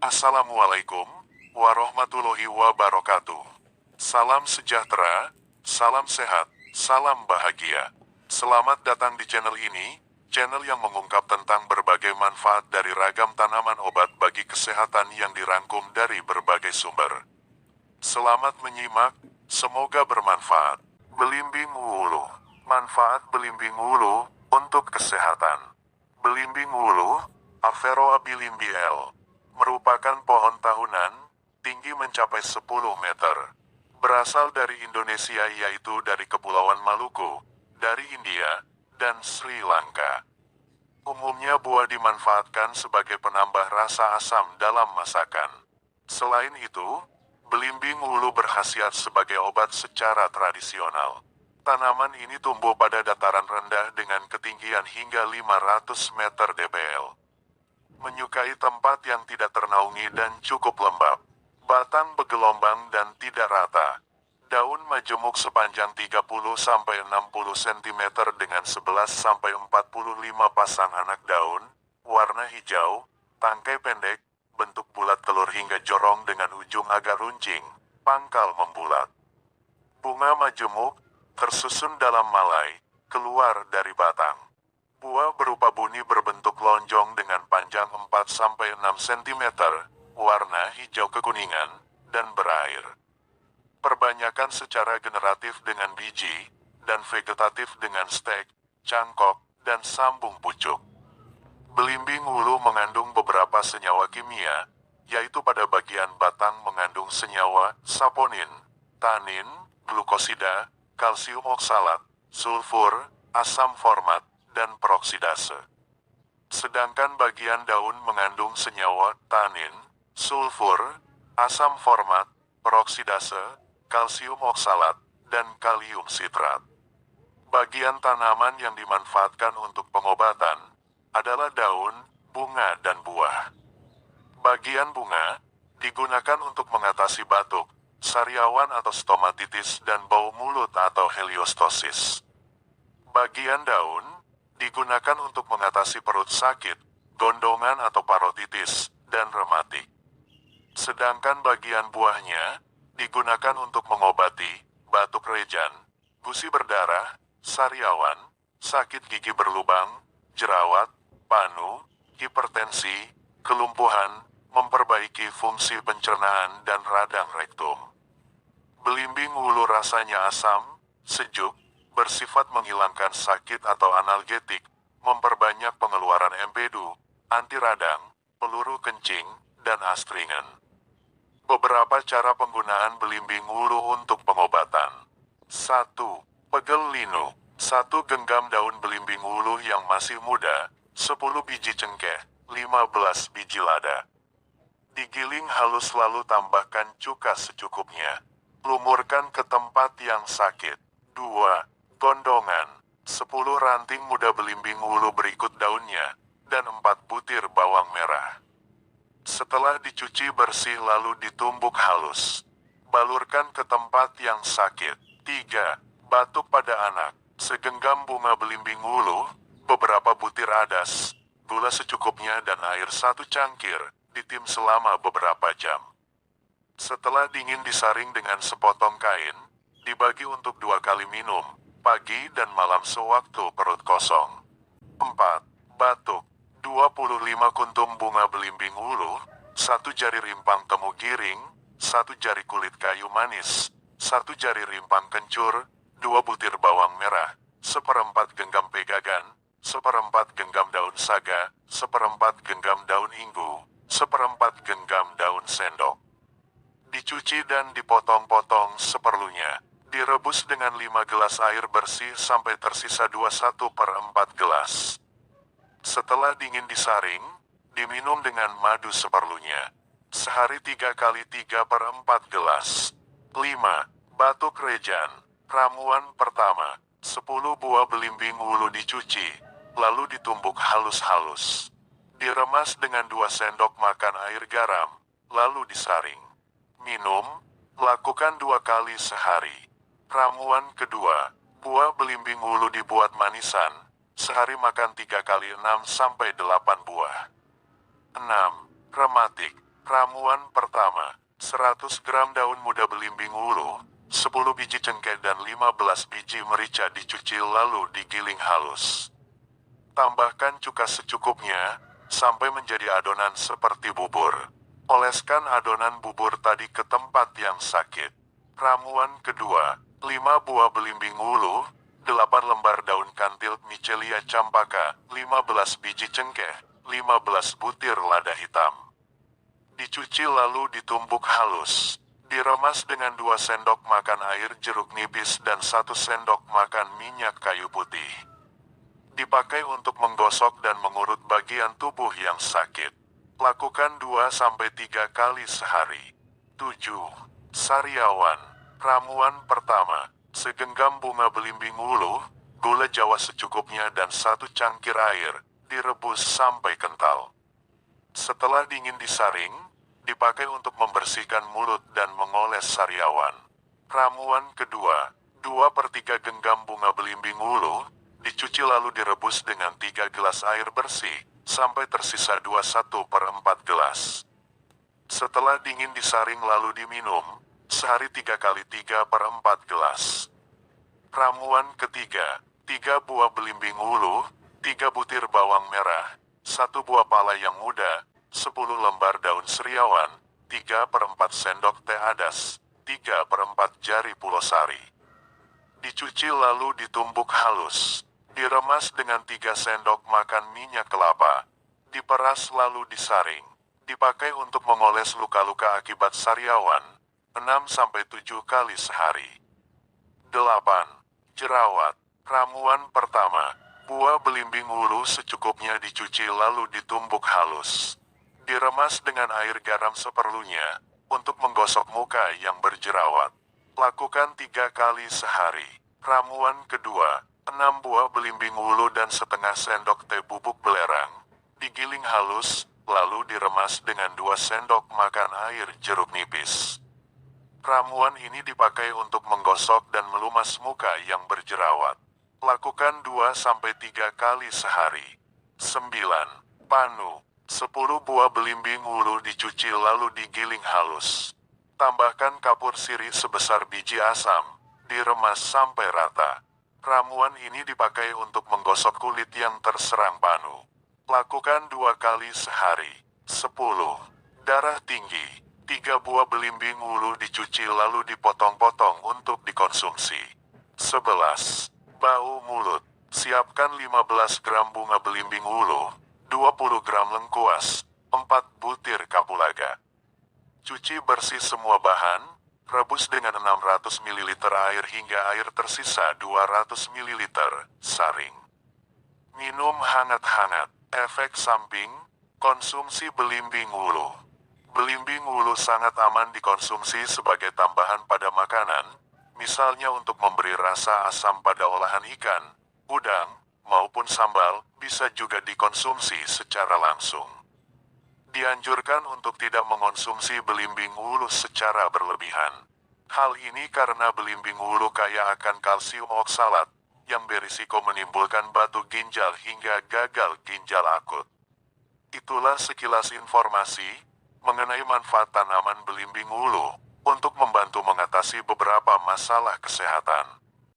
Assalamualaikum warahmatullahi wabarakatuh. Salam sejahtera, salam sehat, salam bahagia. Selamat datang di channel ini, channel yang mengungkap tentang berbagai manfaat dari ragam tanaman obat bagi kesehatan yang dirangkum dari berbagai sumber. Selamat menyimak, semoga bermanfaat. Belimbing wulu. Manfaat belimbing wulu untuk kesehatan. Belimbing wulu, Averoa bilimbiel, merupakan pohon tahunan, tinggi mencapai 10 meter. Berasal dari Indonesia yaitu dari Kepulauan Maluku, dari India, dan Sri Lanka. Umumnya buah dimanfaatkan sebagai penambah rasa asam dalam masakan. Selain itu, belimbing wulu berkhasiat sebagai obat secara tradisional. Tanaman ini tumbuh pada dataran rendah dengan ketinggian hingga 500 meter dpl. Menyukai tempat yang tidak ternaungi dan cukup lembab. Batang bergelombang dan tidak rata. Daun majemuk sepanjang 30-60 cm dengan 11-45 pasang anak daun, warna hijau, tangkai pendek, bentuk bulat telur hingga jorong dengan ujung agak runcing, pangkal membulat. Bunga majemuk, tersusun dalam malai, keluar dari batang. Buah berupa buni berbentuk lonjong dengan panjang 4-6 cm, warna hijau kekuningan, dan berair. Perbanyakan secara generatif dengan biji, dan vegetatif dengan stek, cangkok, dan sambung pucuk. Belimbing wulu mengandung beberapa senyawa kimia, yaitu pada bagian batang mengandung senyawa saponin, tanin, glukosida, kalsium oksalat, sulfur, asam format, dan proksidase. Sedangkan bagian daun mengandung senyawa tanin, sulfur, asam format, proksidase, kalsium oksalat, dan kalium sitrat. Bagian tanaman yang dimanfaatkan untuk pengobatan adalah daun, bunga, dan buah. Bagian bunga digunakan untuk mengatasi batuk, sariawan atau stomatitis, dan bau mulut atau heliostosis. Bagian daun digunakan untuk mengatasi perut sakit, gondongan atau parotitis, dan rematik. Sedangkan bagian buahnya digunakan untuk mengobati batuk rejan, gusi berdarah, sariawan, sakit gigi berlubang, jerawat, panu, hipertensi, kelumpuhan, memperbaiki fungsi pencernaan, dan radang rektum. Belimbing wulu rasanya asam, sejuk, bersifat menghilangkan sakit atau analgetik, memperbanyak pengeluaran empedu, anti radang, peluru kencing, dan astringen. Beberapa cara penggunaan belimbing wulu untuk pengobatan. 1. Pegel linu. 1 genggam daun belimbing wulu yang masih muda, 10 biji cengkeh, 15 biji lada. Digiling halus lalu tambahkan cuka secukupnya. Lumurkan ke tempat yang sakit. 2. Gondongan, 10 ranting muda belimbing wulu berikut daunnya, dan 4 butir bawang merah. Setelah dicuci bersih lalu ditumbuk halus. Balurkan ke tempat yang sakit. 3. Batuk pada anak, segenggam bunga belimbing wulu, beberapa butir adas, gula secukupnya dan air 1 cangkir, ditim selama beberapa jam. Setelah dingin disaring dengan sepotong kain, dibagi untuk 2 kali minum, pagi dan malam sewaktu perut kosong. 4. Batuk, 25 kuntum bunga belimbing wulu, 1 jari rimpang temu giring, 1 jari kulit kayu manis, 1 jari rimpang kencur, 2 butir bawang merah, 1/4 genggam pegagan, 1/4 genggam daun saga, 1/4 genggam daun inggu, 1/4 genggam daun sendok. Dicuci dan dipotong-potong seperlunya. Direbus dengan 5 gelas air bersih sampai tersisa 21/4 gelas. Setelah dingin disaring, diminum dengan madu seperlunya. Sehari 3 kali 3/4 gelas. 5. Batuk rejan. Ramuan pertama, 10 buah belimbing wulu dicuci, lalu ditumbuk halus-halus. Diremas dengan 2 sendok makan air garam, lalu disaring. Minum, lakukan 2 kali sehari. Ramuan kedua, buah belimbing wulu dibuat manisan, sehari makan 3 kali 6-8 buah. 6. Rematik, Ramuan pertama, 100 gram daun muda belimbing wulu, 10 biji cengkeh dan 15 biji merica dicuci lalu digiling halus. Tambahkan cuka secukupnya, sampai menjadi adonan seperti bubur. Oleskan adonan bubur tadi ke tempat yang sakit. Ramuan kedua, 5 buah belimbing wulu, 8 lembar daun kantil Michelia campaka, 15 biji cengkeh, 15 butir lada hitam. Dicuci lalu ditumbuk halus. Diremas dengan 2 sendok makan air jeruk nipis dan 1 sendok makan minyak kayu putih. Dipakai untuk menggosok dan mengurut bagian tubuh yang sakit. Lakukan 2-3 kali sehari. 7. Sariawan. Ramuan pertama, segenggam bunga belimbing wulu, gula jawa secukupnya dan 1 cangkir air, direbus sampai kental. Setelah dingin disaring, dipakai untuk membersihkan mulut dan mengoles sariawan. Ramuan kedua, 2/3 genggam bunga belimbing wulu, dicuci lalu direbus dengan 3 gelas air bersih, sampai tersisa 1/4 gelas. Setelah dingin disaring lalu diminum, sehari 3 kali 3/4 gelas. Ramuan ketiga, 3 buah belimbing wulu, 3 butir bawang merah, 1 buah pala yang muda, 10 lembar daun seriawan, 3/4 sendok teh adas, 3/4 jari pulau sari. Dicuci lalu ditumbuk halus. Diremas dengan 3 sendok makan minyak kelapa. Diperas lalu disaring. Dipakai untuk mengoles luka-luka akibat sariawan, 6-7 kali sehari. 8. Jerawat. Ramuan pertama, buah belimbing wulu secukupnya dicuci lalu ditumbuk halus. Diremas dengan air garam seperlunya, untuk menggosok muka yang berjerawat. Lakukan 3 kali sehari. Ramuan kedua, 6 buah belimbing wulu dan setengah sendok teh bubuk belerang. Digiling halus, lalu diremas dengan 2 sendok makan air jeruk nipis. Ramuan ini dipakai untuk menggosok dan melumas muka yang berjerawat. Lakukan 2-3 kali sehari. 9. Panu. 10 buah belimbing wulu dicuci lalu digiling halus. Tambahkan kapur sirih sebesar biji asam, diremas sampai rata. Ramuan ini dipakai untuk menggosok kulit yang terserang panu. Lakukan 2 kali sehari. 10. Darah tinggi. 3 buah belimbing wulu dicuci lalu dipotong-potong untuk dikonsumsi. 11. Bau mulut. Siapkan 15 gram bunga belimbing wulu, 20 gram lengkuas, 4 butir kapulaga. Cuci bersih semua bahan, rebus dengan 600 ml air hingga air tersisa 200 ml, saring. Minum hangat-hangat. Efek samping, konsumsi belimbing wulu. Belimbing wulu sangat aman dikonsumsi sebagai tambahan pada makanan, misalnya untuk memberi rasa asam pada olahan ikan, udang, maupun sambal, bisa juga dikonsumsi secara langsung. Dianjurkan untuk tidak mengonsumsi belimbing wulu secara berlebihan. Hal ini karena belimbing wulu kaya akan kalsium oksalat, yang berisiko menimbulkan batu ginjal hingga gagal ginjal akut. Itulah sekilas informasi mengenai manfaat tanaman belimbing wulu untuk membantu mengatasi beberapa masalah kesehatan.